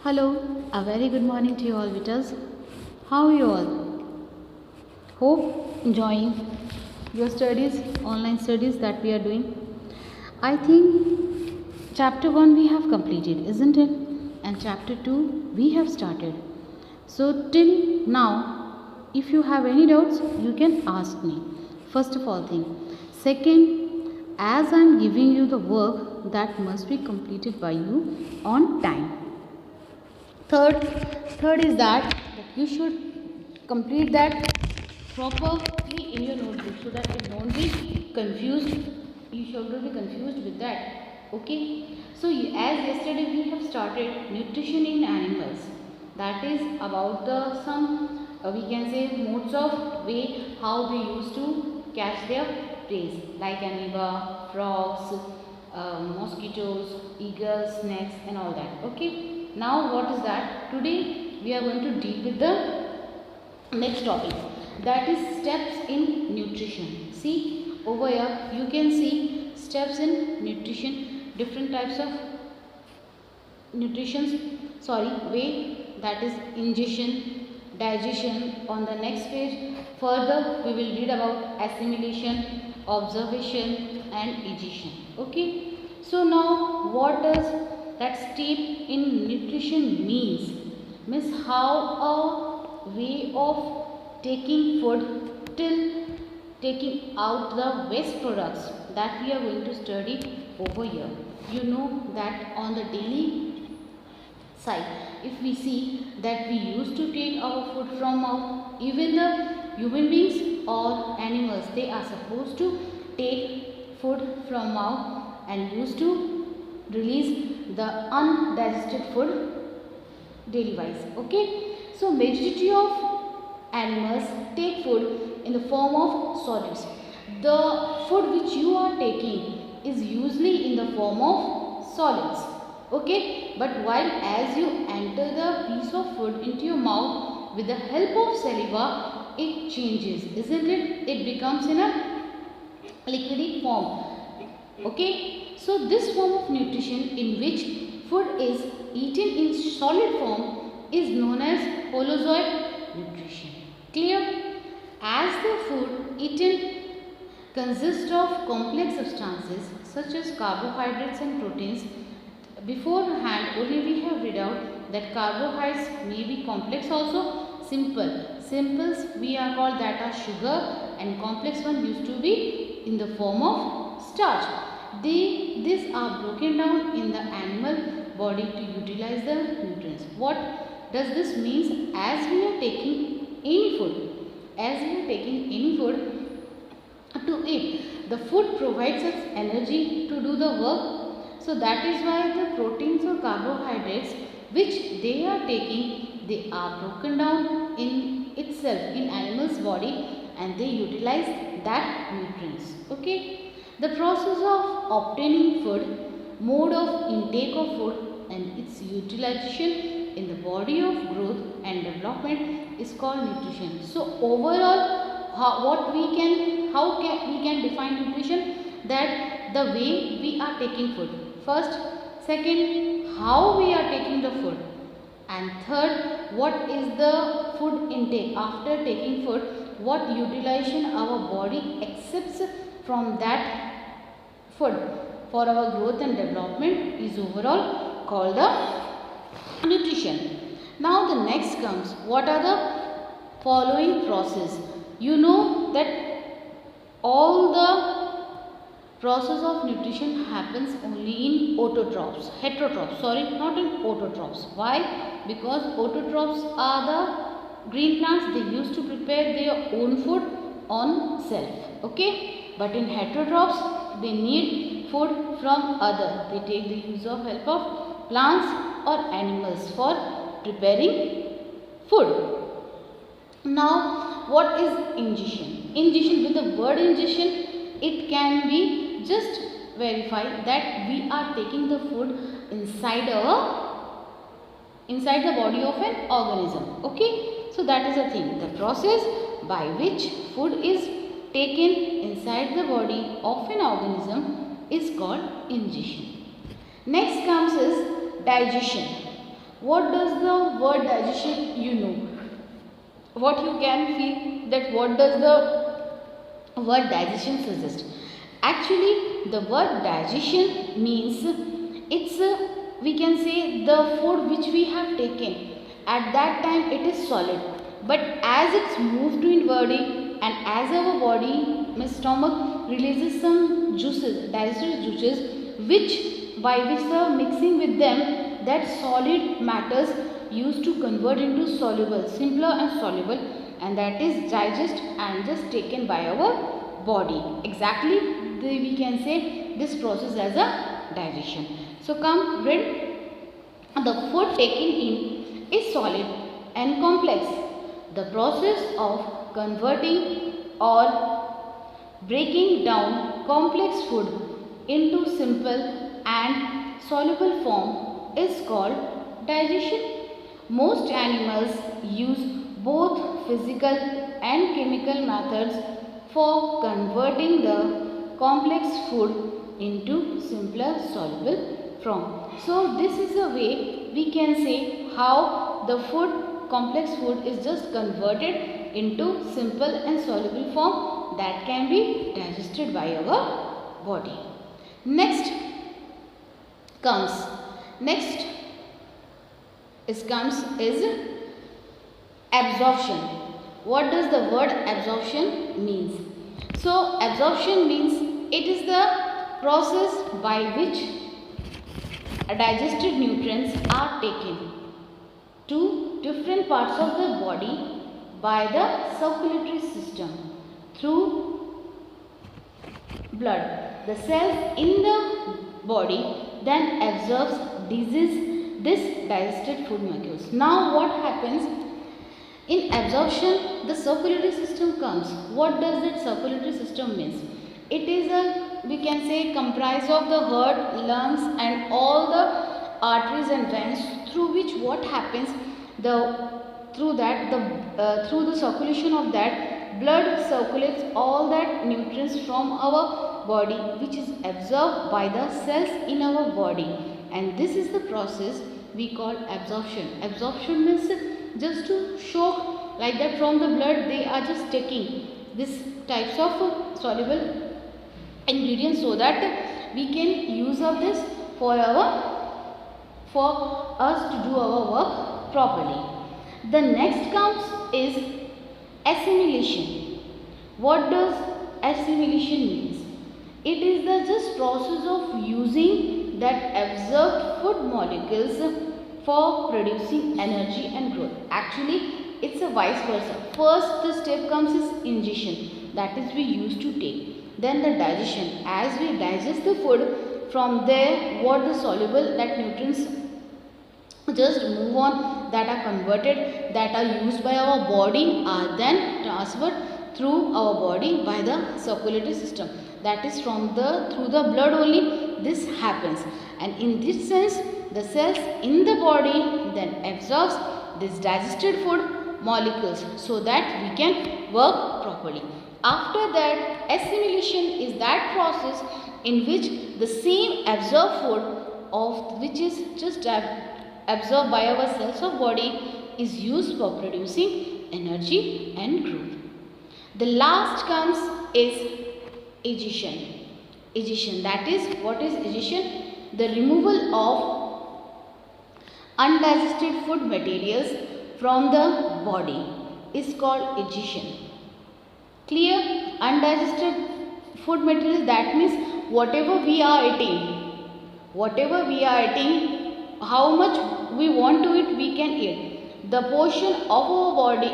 Hello, a very good morning to you all, Vitas. How are you all? Hope enjoying your studies, online studies that we are doing. I think chapter 1 we have completed, isn't it? And chapter 2 we have started. So, till now, if you have any doubts, you can ask me. First of all, thing. Second, as I am giving you the work that must be completed by you on time. Third is that you should complete that properly in your notebook so that it won't be confused. You should not be confused with that. Okay. So as yesterday we have started nutrition in animals. That is about the some we can say modes of way how they used to catch their prey, like amoeba, frogs, mosquitoes, eagles, snakes, and all that. Okay. Now what is that? Today we are going to deal with the next topic, that is steps in nutrition. See over here you can see steps in nutrition, different types of nutrition way, that is ingestion, digestion. On the next page further we will read about assimilation, observation and egestion. Okay. So now what does that step in nutrition means? Means how a way of taking food till taking out the waste products, that we are going to study over here. You know that on the daily side, if we see that we used to take our food from mouth, even the human beings or animals, they are supposed to take food from mouth and used to release the undigested food daily wise. Okay. So majority of animals take food in the form of solids. The food which you are taking is usually in the form of solids. Okay. But while as you enter the piece of food into your mouth with the help of saliva, it changes, isn't it? It becomes in a liquidy form. Okay. So this form of nutrition in which food is eaten in solid form is known as holozoid nutrition. Clear? As the food eaten consists of complex substances such as carbohydrates and proteins, beforehand only we have read out that carbohydrates may be complex also simple. Simples we are called that are sugar, and complex one used to be in the form of starch. These are broken down in the animal body to utilize the nutrients. What does this mean? As we are taking any food to eat, the food provides us energy to do the work. So that is why the proteins or carbohydrates which they are taking, they are broken down in itself in animal's body and they utilize that nutrients. Okay. The process of obtaining food, mode of intake of food and its utilization in the body of growth and development is called nutrition. So overall, how we can define nutrition? That the way we are taking food. First, second, how we are taking the food. And third, what is the food intake after taking food? What utilization our body accepts from that food for our growth and development is overall called the nutrition. Now the next comes, what are the following process? You know that all the process of nutrition happens only in autotrophs, heterotrophs, not in autotrophs. Why? Because autotrophs are the green plants, they used to prepare their own food on self. Okay. But in heterotrophs, they need food from other. They take the use of help of plants or animals for preparing food. Now, what is ingestion? Ingestion, with the word ingestion, it can be just verify that we are taking the food inside the body of an organism. Okay. So that is the thing. The process by which food is taken inside the body of an organism is called ingestion. Next comes is digestion. What does the word digestion, you know, what you can feel that what does the word digestion suggest? Actually, the word digestion means it's we can say the food which we have taken at that time it is solid, but as it's moved to in body and as our body, my stomach releases some juices, digestive juices, which by which the mixing with them, that solid matters used to convert into soluble, simpler and soluble, and that is digest and just taken by our body. Exactly, we can say this process as a digestion. So come read. The food taken in is solid and complex. The process of converting or breaking down complex food into simple and soluble form is called digestion. Most animals use both physical and chemical methods for converting the complex food into simpler soluble form. So this is a way we can say how the complex food is just converted into simple and soluble form that can be digested by our body. Next is absorption. What does the word absorption means? So absorption means it is the process by which digested nutrients are taken to different parts of the body by the circulatory system through blood. The cells in the body then absorbs this digested food molecules. Now what happens in absorption? The circulatory system comes. What does that circulatory system means? It is a, we can say, comprised of the heart, lungs and all the arteries and veins, through which what happens, through the circulation of that, blood circulates all that nutrients from our body, which is absorbed by the cells in our body, and this is the process we call absorption. Absorption means just to show like that from the blood they are just taking this types of soluble ingredients so that we can use of this for us to do our work properly. The next comes is assimilation. What does assimilation means? It is the just process of using that absorbed food molecules for producing energy and growth. Actually, it's a vice versa. First the step comes is ingestion, that is we used to take. Then the digestion, as we digest the food, from there what the soluble, that nutrients just move on, that are converted, that are used by our body, are then transferred through our body by the circulatory system. That is through the blood only this happens, and in this sense the cells in the body then absorbs this digested food molecules so that we can work properly. After that, assimilation is that process in which the same absorbed food of which is just absorbed by our cells of body is used for producing energy and growth. The last comes is egestion. Egestion, that is, what is egestion? The removal of undigested food materials from the body is called egestion. Clear? Undigested food materials, that means whatever we are eating, how much we want to eat, we can eat. The portion of our body,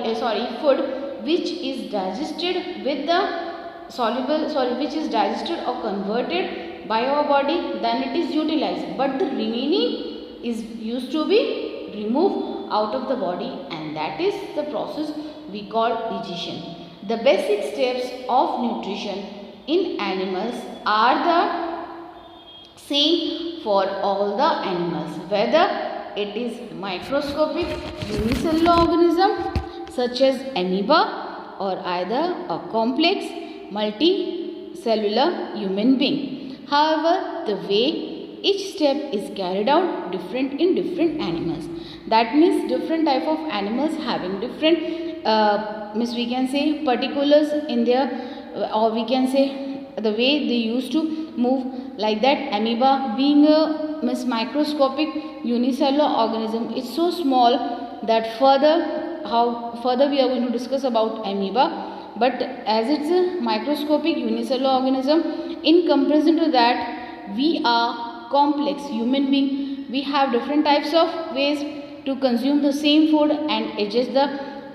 food which is digested with the which is digested or converted by our body, then it is utilized, but the remaining is used to be removed out of the body, and that is the process we call digestion. The basic steps of nutrition in animals are the same for all the animals, whether it is microscopic unicellular organism such as amoeba or either a complex multicellular human being. However, the way each step is carried out different in different animals. That means different type of animals having different means we can say particulars in their or we can say the way they used to move. Like that, amoeba being a means microscopic unicellular organism, it's so small that further we are going to discuss about amoeba. But as it's a microscopic unicellular organism, in comparison to that, we are complex human being. We have different types of ways to consume the same food and adjust the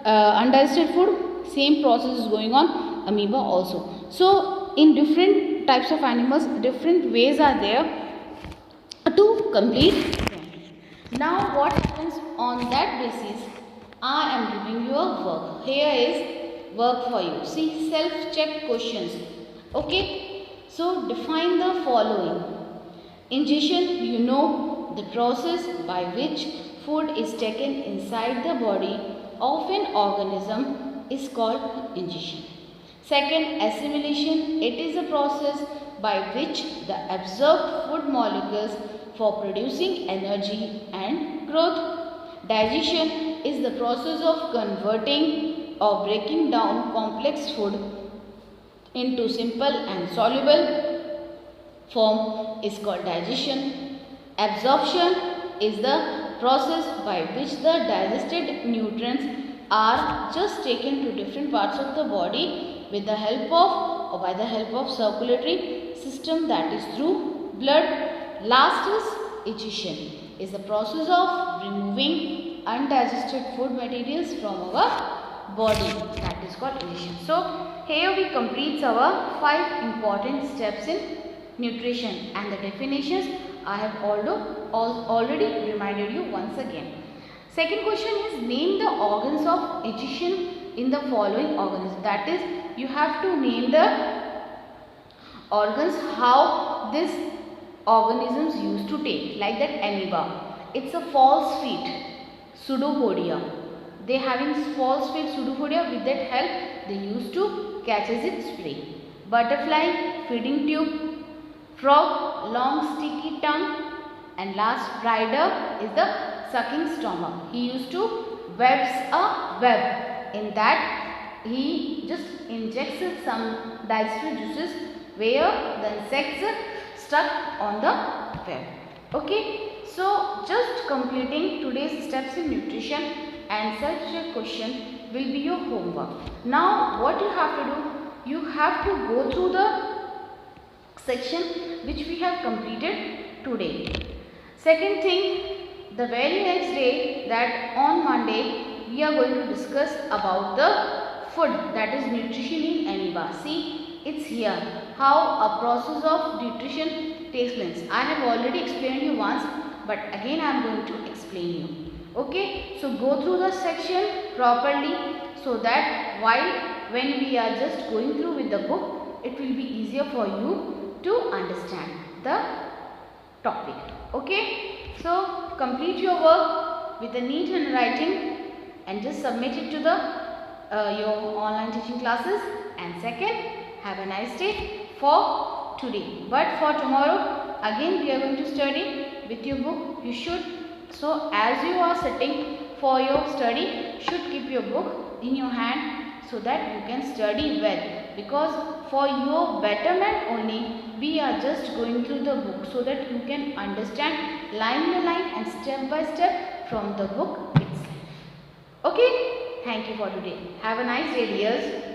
undigested food. Same process is going on amoeba also. So in different types of animals, different ways are there to complete them. Now what happens on that basis? I am giving you a work. Here is work for you. See, self-check questions. Okay. So define the following. Ingestion, you know, the process by which food is taken inside the body of an organism is called ingestion. Second, assimilation, it is a process by which the absorbed food molecules for producing energy and growth. Digestion is the process of converting or breaking down complex food into simple and soluble form is called digestion. Absorption is the process by which the digested nutrients are just taken to different parts of the body with the help of or by the help of circulatory system, that is through blood. Last is egestion, is the process of removing undigested food materials from our body, that is called egestion. So here we complete our 5 important steps in nutrition, and the definitions I have already reminded you once again. Second question is, name the organs of egestion in the following organisms. That is, you have to name the organs how these organisms used to take. Like that, amoeba, it's a false feet pseudopodia. They having false feet pseudopodia, with that help they used to catch as its prey. Butterfly, feeding tube. Frog, long sticky tongue. And last, spider is the sucking stomach. He used to webs a web. In that he just injects some digestive juices where the insects stuck on the web. Okay. So just completing today's steps in nutrition and self-check question will be your homework. Now what you have to do, you have to go through the section which we have completed today. Second thing, the very next day, that on Monday, we are going to discuss about the food, that is nutrition in amoeba. See, it's here how a process of nutrition takes place. I have already explained you once, but again I am going to explain you. Okay, so go through the section properly so that when we are just going through with the book, it will be easier for you to understand the topic. Okay, so complete your work with a neat handwriting and just submit it to the your online teaching classes. And second, have a nice day for today. But for tomorrow, again we are going to study with your book. You should, so as you are sitting for your study, should keep your book in your hand so that you can study well, because for your betterment only we are just going through the book so that you can understand line by line and step by step from the book itself. Okay, thank you for today. Have a nice day, dears.